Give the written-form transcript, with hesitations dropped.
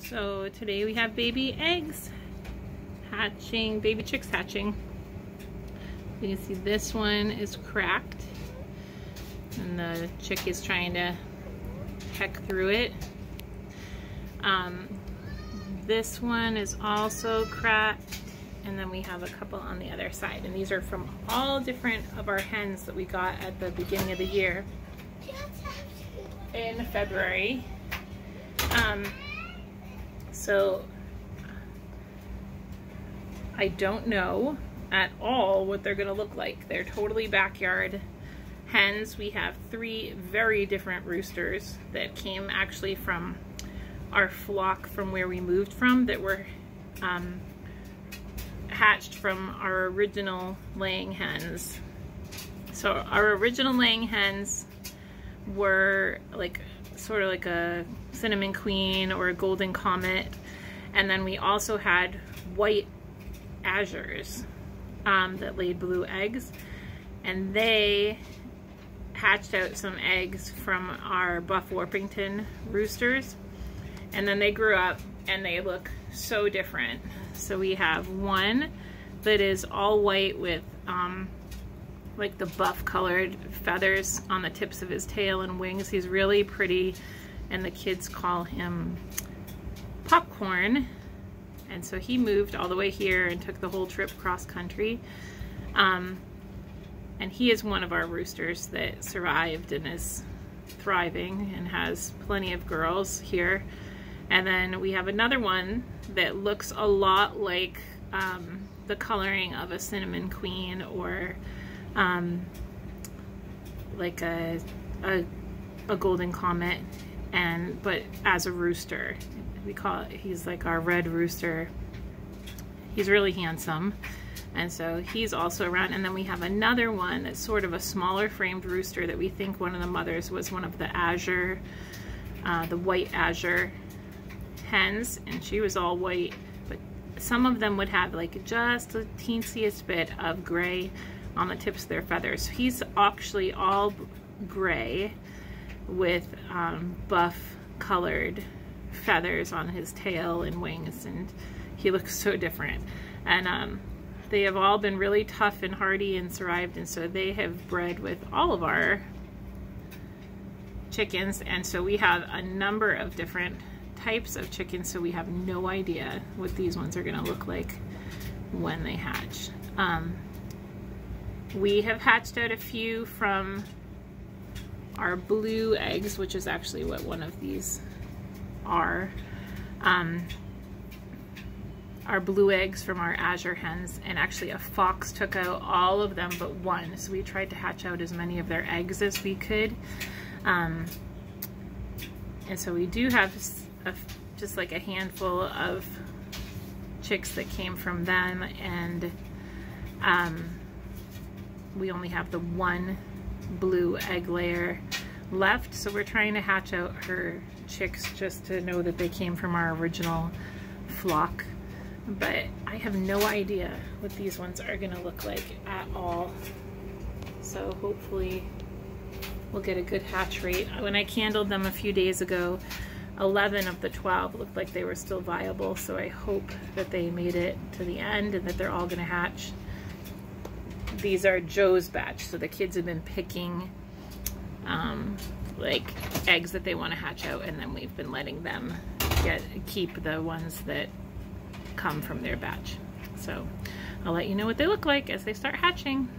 So today we have baby eggs hatching, baby chicks hatching. You can see this one is cracked and the chick is trying to peck through it. This one is also cracked, and then we have a couple on the other side, and these are from all different of our hens that we got at the beginning of the year in February. So I don't know at all what they're gonna look like. They're totally backyard hens. We have 3 very different roosters that came actually from our flock from where we moved from, that were hatched from our original laying hens. So our original laying hens were like sort of like a cinnamon queen or a golden comet, and then we also had white azures that laid blue eggs, and they hatched out some eggs from our Buff Orpington roosters, and then they grew up and they look so different. So we have one that is all white with like the buff colored feathers on the tips of his tail and wings. He's really pretty, and the kids call him Popcorn. And so he moved all the way here and took the whole trip cross country. And he is one of our roosters that survived and is thriving and has plenty of girls here. And then we have another one that looks a lot like the coloring of a cinnamon queen, or like a golden comet, but as a rooster. We call it, he's like our red rooster. He's really handsome, and so he's also around. And then we have another one that's sort of a smaller framed rooster that we think one of the mothers was one of the azure, the white azure hens, and she was all white, but some of them would have like just the teensiest bit of gray on the tips of their feathers. He's actually all gray with buff colored feathers on his tail and wings, and he looks so different. And they have all been really tough and hardy and survived, and so they have bred with all of our chickens. And so we have a number of different types of chickens, so we have no idea what these ones are going to look like when they hatch. We have hatched out a few from our blue eggs, which is actually what one of these are. Our blue eggs from our azure hens, and actually a fox took out all of them but one, so we tried to hatch out as many of their eggs as we could. And so we do have just like a handful of chicks that came from them, and we only have the one blue egg layer left, so we're trying to hatch out her chicks just to know that they came from our original flock. But I have no idea what these ones are gonna look like at all, so hopefully we'll get a good hatch rate. When I candled them a few days ago, 11 of the 12 looked like they were still viable, so I hope that they made it to the end and that they're all gonna hatch. These are Joe's batch, so the kids have been picking like eggs that they want to hatch out, and then we've been letting them keep the ones that come from their batch. So I'll let you know what they look like as they start hatching.